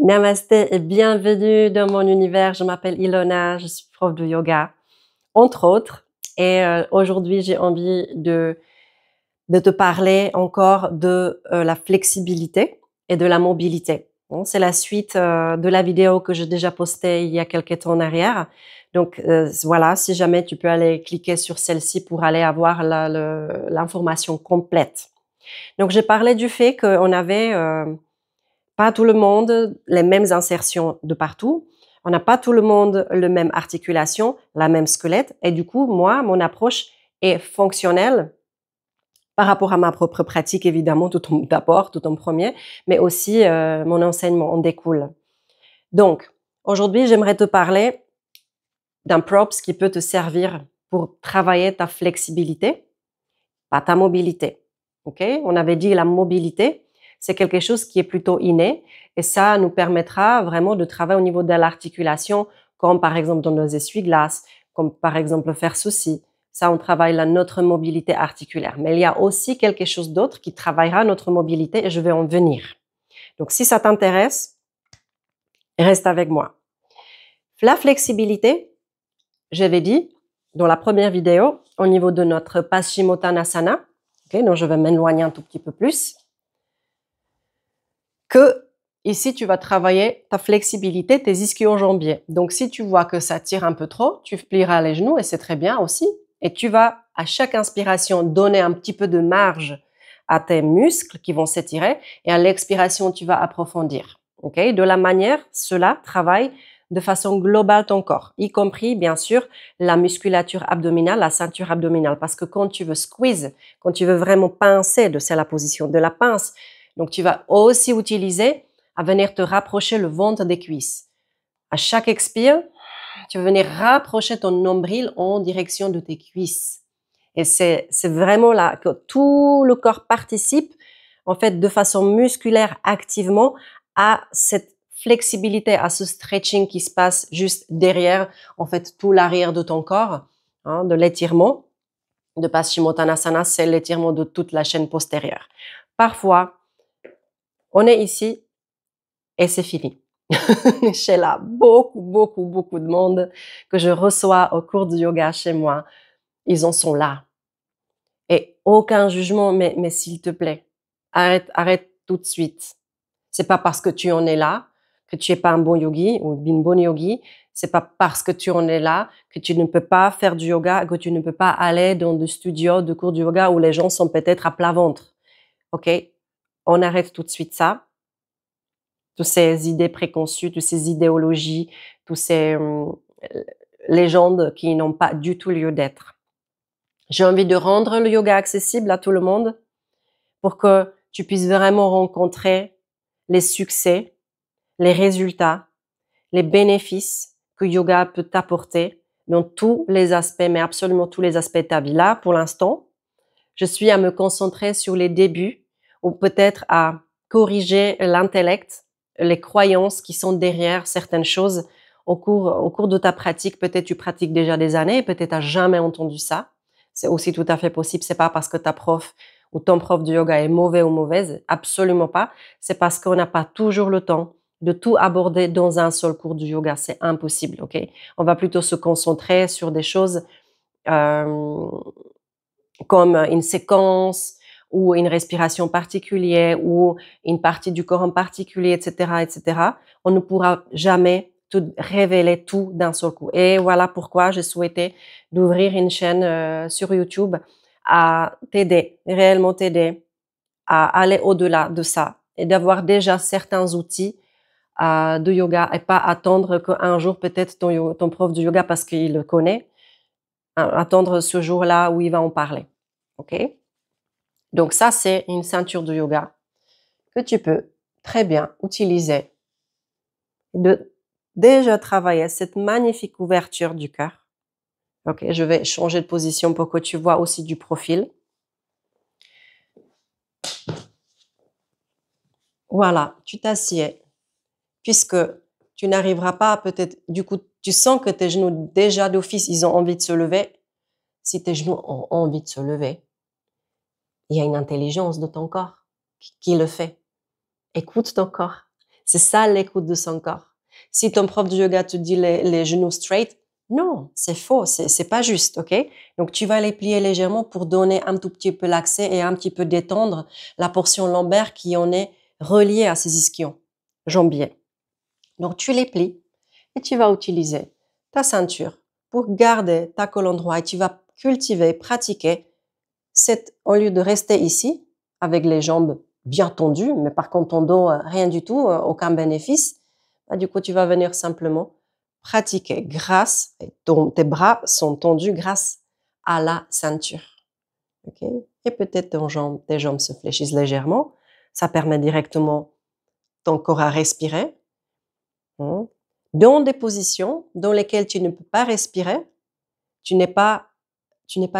Namasté et bienvenue dans mon univers. Je m'appelle Ilona, je suis prof de yoga, entre autres. Et aujourd'hui, j'ai envie de te parler encore de la flexibilité et de la mobilité. Bon, c'est la suite de la vidéo que j'ai déjà postée il y a quelques temps en arrière. Donc voilà, si jamais tu peux aller cliquer sur celle-ci pour aller avoir l'information complète. Donc j'ai parlé du fait qu'on avait pas tout le monde les mêmes insertions de partout. On n'a pas tout le monde la même articulation, la même squelette. Et du coup, moi, mon approche est fonctionnelle par rapport à ma propre pratique, évidemment, d'abord, tout en premier, mais aussi mon enseignement en découle. Donc, aujourd'hui, j'aimerais te parler d'un props qui peut te servir pour travailler ta flexibilité, pas ta mobilité. Ok? On avait dit la mobilité, c'est quelque chose qui est plutôt inné et ça nous permettra vraiment de travailler au niveau de l'articulation, comme par exemple dans nos essuie-glaces, comme par exemple faire ceci. Ça, on travaille notre mobilité articulaire. Mais il y a aussi quelque chose d'autre qui travaillera notre mobilité et je vais en venir. Donc, si ça t'intéresse, reste avec moi. La flexibilité, j'avais dit dans la première vidéo, au niveau de notre Paschimottanasana, okay, donc je vais m'éloigner un tout petit peu plus, que ici, tu vas travailler ta flexibilité, tes ischio-jambiers. Donc, si tu vois que ça tire un peu trop, tu plieras les genoux et c'est très bien aussi. Et tu vas, à chaque inspiration, donner un petit peu de marge à tes muscles qui vont s'étirer et à l'expiration, tu vas approfondir. Okay? De la manière, cela travaille de façon globale ton corps, y compris, bien sûr, la musculature abdominale, la ceinture abdominale. Parce que quand tu veux squeeze, quand tu veux vraiment pincer, c'est la position de la pince, donc, tu vas aussi utiliser à venir te rapprocher le ventre des cuisses. À chaque expire, tu vas venir rapprocher ton nombril en direction de tes cuisses. Et c'est vraiment là que tout le corps participe, en fait, de façon musculaire activement à cette flexibilité, à ce stretching qui se passe juste derrière, en fait, tout l'arrière de ton corps, hein, de l'étirement. De Paschimottanasana, c'est l'étirement de toute la chaîne postérieure. Parfois, on est ici et c'est fini. J'ai là beaucoup de monde que je reçois au cours du yoga chez moi. Ils en sont là. Et aucun jugement, mais s'il te plaît, arrête tout de suite. C'est pas parce que tu en es là que tu es pas un bon yogi ou une bonne yogi. C'est pas parce que tu en es là que tu ne peux pas faire du yoga, que tu ne peux pas aller dans des studios de cours de yoga où les gens sont peut-être à plat ventre. Ok? On arrête tout de suite ça. Toutes ces idées préconçues, toutes ces idéologies, toutes ces légendes qui n'ont pas du tout lieu d'être. J'ai envie de rendre le yoga accessible à tout le monde pour que tu puisses vraiment rencontrer les succès, les résultats, les bénéfices que yoga peut t'apporter dans tous les aspects, mais absolument tous les aspects de ta vie. Là, pour l'instant, je suis à me concentrer sur les débuts ou peut-être à corriger l'intellect, les croyances qui sont derrière certaines choses au cours de ta pratique. Peut-être tu pratiques déjà des années, peut-être tu n'as jamais entendu ça. C'est aussi tout à fait possible. C'est pas parce que ta prof ou ton prof de yoga est mauvais ou mauvaise, absolument pas. C'est parce qu'on n'a pas toujours le temps de tout aborder dans un seul cours du yoga. C'est impossible, ok? On va plutôt se concentrer sur des choses comme une séquence ou une respiration particulière ou une partie du corps en particulier, etc., etc. On ne pourra jamais tout révéler tout d'un seul coup. Et voilà pourquoi j'ai souhaité d'ouvrir une chaîne sur YouTube à t'aider, réellement t'aider à aller au-delà de ça et d'avoir déjà certains outils de yoga et pas attendre qu'un jour peut-être ton prof de yoga, parce qu'il le connaît, attendre ce jour-là où il va en parler. Ok? Donc ça, c'est une ceinture de yoga que tu peux très bien utiliser de déjà travailler cette magnifique ouverture du cœur. Ok, je vais changer de position pour que tu vois aussi du profil. Voilà, tu t'assieds, puisque tu n'arriveras pas peut-être, du coup, tu sens que tes genoux déjà d'office, ils ont envie de se lever. Si tes genoux ont envie de se lever, il y a une intelligence de ton corps qui le fait. Écoute ton corps. C'est ça l'écoute de son corps. Si ton prof de yoga te dit les genoux straight, non, c'est faux, c'est pas juste, ok? Donc tu vas les plier légèrement pour donner un tout petit peu l'accès et un petit peu détendre la portion lombaire qui en est reliée à ces ischions jambiers. Donc tu les plies et tu vas utiliser ta ceinture pour garder ta colonne droite et tu vas cultiver, pratiquer au lieu de rester ici avec les jambes bien tendues, mais par contre ton dos, rien du tout, aucun bénéfice, bah, du coup tu vas venir simplement pratiquer grâce, tes bras sont tendus grâce à la ceinture. Okay? Et peut-être tes jambes se fléchissent légèrement, ça permet directement ton corps à respirer. Dans des positions dans lesquelles tu ne peux pas respirer, tu n'es pas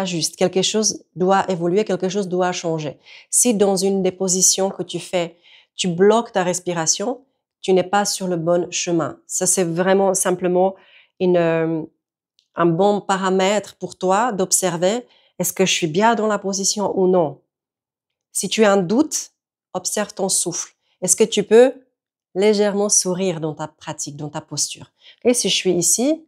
juste. Quelque chose doit évoluer, quelque chose doit changer. Si dans une des positions que tu fais, tu bloques ta respiration, tu n'es pas sur le bon chemin. Ça, c'est vraiment simplement un bon paramètre pour toi d'observer est-ce que je suis bien dans la position ou non. Si tu as un doute, observe ton souffle. Est-ce que tu peux légèrement sourire dans ta pratique, dans ta posture? Et si je suis ici,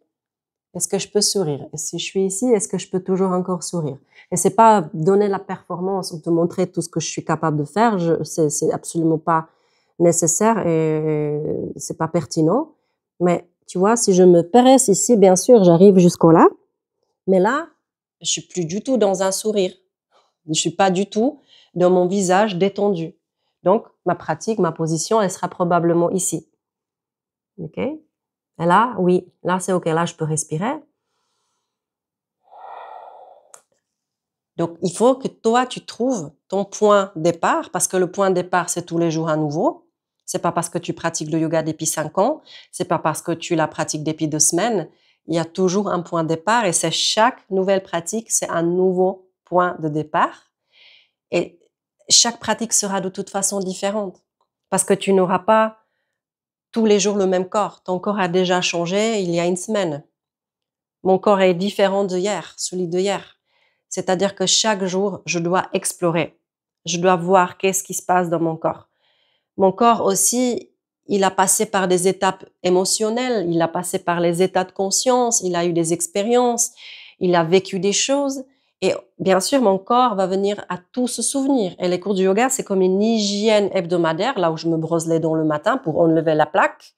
est-ce que je peux sourire? Et si je suis ici, est-ce que je peux toujours encore sourire? Et c'est pas donner la performance ou te montrer tout ce que je suis capable de faire. C'est absolument pas nécessaire et c'est pas pertinent. Mais tu vois, si je me presse ici, bien sûr, j'arrive jusqu'au là. Mais là, je suis plus du tout dans un sourire. Je suis pas du tout dans mon visage détendu. Donc, ma pratique, ma position, elle sera probablement ici. OK? Et là, oui, là, c'est OK. Là, je peux respirer. Donc, il faut que toi, tu trouves ton point départ, parce que le point départ, c'est tous les jours à nouveau. C'est pas parce que tu pratiques le yoga depuis 5 ans, c'est pas parce que tu la pratiques depuis 2 semaines. Il y a toujours un point départ et c'est chaque nouvelle pratique, c'est un nouveau point de départ. Et chaque pratique sera de toute façon différente parce que tu n'auras pas tous les jours le même corps. Ton corps a déjà changé il y a une semaine. Mon corps est différent d'hier, celui d'hier. C'est-à-dire que chaque jour, je dois explorer. Je dois voir qu'est-ce qui se passe dans mon corps. Mon corps aussi, il a passé par des étapes émotionnelles, il a passé par les états de conscience, il a eu des expériences, il a vécu des choses. Et bien sûr, mon corps va venir à tout se souvenir. Et les cours du yoga, c'est comme une hygiène hebdomadaire, là où je me brosse les dents le matin pour enlever la plaque.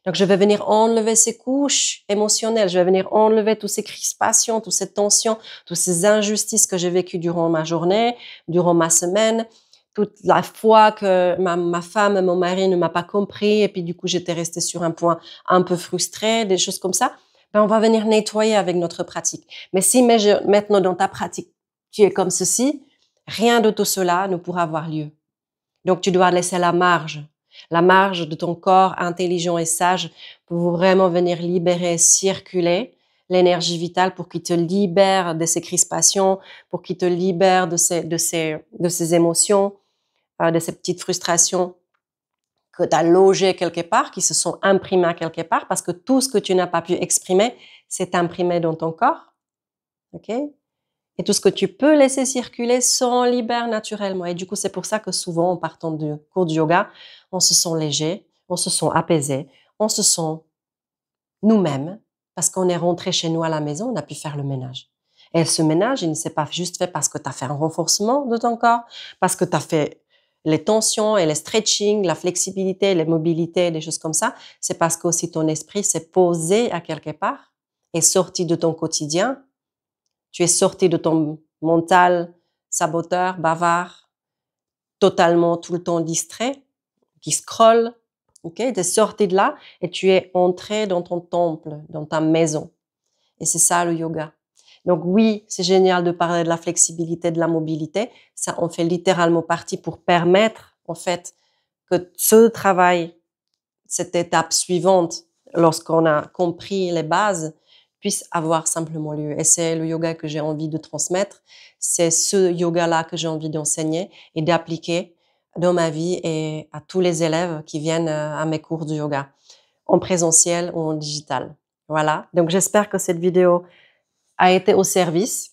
Donc, je vais venir enlever ces couches émotionnelles, je vais venir enlever toutes ces crispations, toutes ces tensions, toutes ces injustices que j'ai vécues durant ma journée, durant ma semaine, toute la fois que ma femme, mon mari ne m'a pas compris et puis du coup, j'étais restée sur un point un peu frustrée, des choses comme ça. Ben, on va venir nettoyer avec notre pratique. Mais si maintenant dans ta pratique, tu es comme ceci, rien de tout cela ne pourra avoir lieu. Donc, tu dois laisser la marge de ton corps intelligent et sage pour vraiment venir libérer, circuler l'énergie vitale pour qu'il te libère de ces crispations, pour qu'il te libère de ces émotions, de ces petites frustrations que tu as logées quelque part, qui se sont imprimées quelque part, parce que tout ce que tu n'as pas pu exprimer, c'est imprimé dans ton corps. OK? Et tout ce que tu peux laisser circuler s'en libère naturellement. Et du coup, c'est pour ça que souvent, en partant du cours de yoga, on se sent léger, on se sent apaisé, on se sent nous-mêmes, parce qu'on est rentré chez nous à la maison, on a pu faire le ménage. Et ce ménage, il ne s'est pas juste fait parce que tu as fait un renforcement de ton corps, parce que tu as fait les tensions et les stretching, la flexibilité, les mobilités, des choses comme ça. C'est parce qu'aussi ton esprit s'est posé à quelque part, est sorti de ton quotidien. Tu es sorti de ton mental saboteur, bavard, totalement tout le temps distrait, qui scrolle. Ok, tu es sorti de là et tu es entré dans ton temple, dans ta maison. Et c'est ça le yoga. Donc oui, c'est génial de parler de la flexibilité, de la mobilité. Ça en fait littéralement partie pour permettre, en fait, que ce travail, cette étape suivante, lorsqu'on a compris les bases, puisse avoir simplement lieu. Et c'est le yoga que j'ai envie de transmettre. C'est ce yoga-là que j'ai envie d'enseigner et d'appliquer dans ma vie et à tous les élèves qui viennent à mes cours de yoga, en présentiel ou en digital. Voilà. Donc, j'espère que cette vidéo a été au service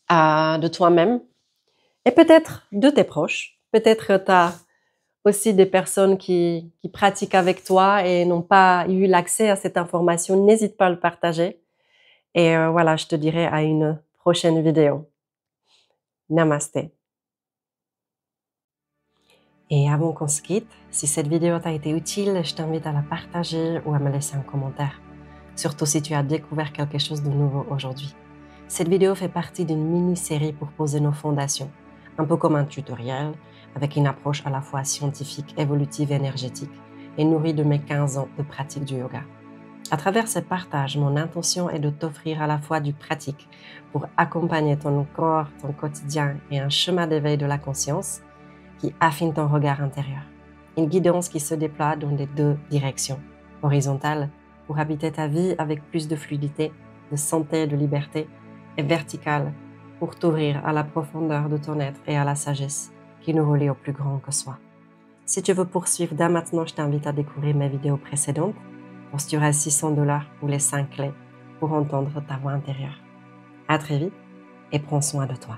de toi-même et peut-être de tes proches. Peut-être que tu as aussi des personnes qui pratiquent avec toi et n'ont pas eu l'accès à cette information, n'hésite pas à le partager. Et voilà, je te dirai à une prochaine vidéo. Namasté. Et avant qu'on se quitte, si cette vidéo t'a été utile, je t'invite à la partager ou à me laisser un commentaire. Surtout si tu as découvert quelque chose de nouveau aujourd'hui. Cette vidéo fait partie d'une mini-série pour poser nos fondations, un peu comme un tutoriel, avec une approche à la fois scientifique, évolutive et énergétique, et nourrie de mes 15 ans de pratique du yoga. À travers ce partage, mon intention est de t'offrir à la fois du pratique pour accompagner ton corps, ton quotidien et un chemin d'éveil de la conscience qui affine ton regard intérieur. Une guidance qui se déploie dans les deux directions, horizontale pour habiter ta vie avec plus de fluidité, de santé et de liberté, et verticale pour t'ouvrir à la profondeur de ton être et à la sagesse qui nous relie au plus grand que soi. Si tu veux poursuivre dès maintenant, je t'invite à découvrir mes vidéos précédentes. Tu auras $600 pour les 5 clés pour entendre ta voix intérieure. À très vite et prends soin de toi.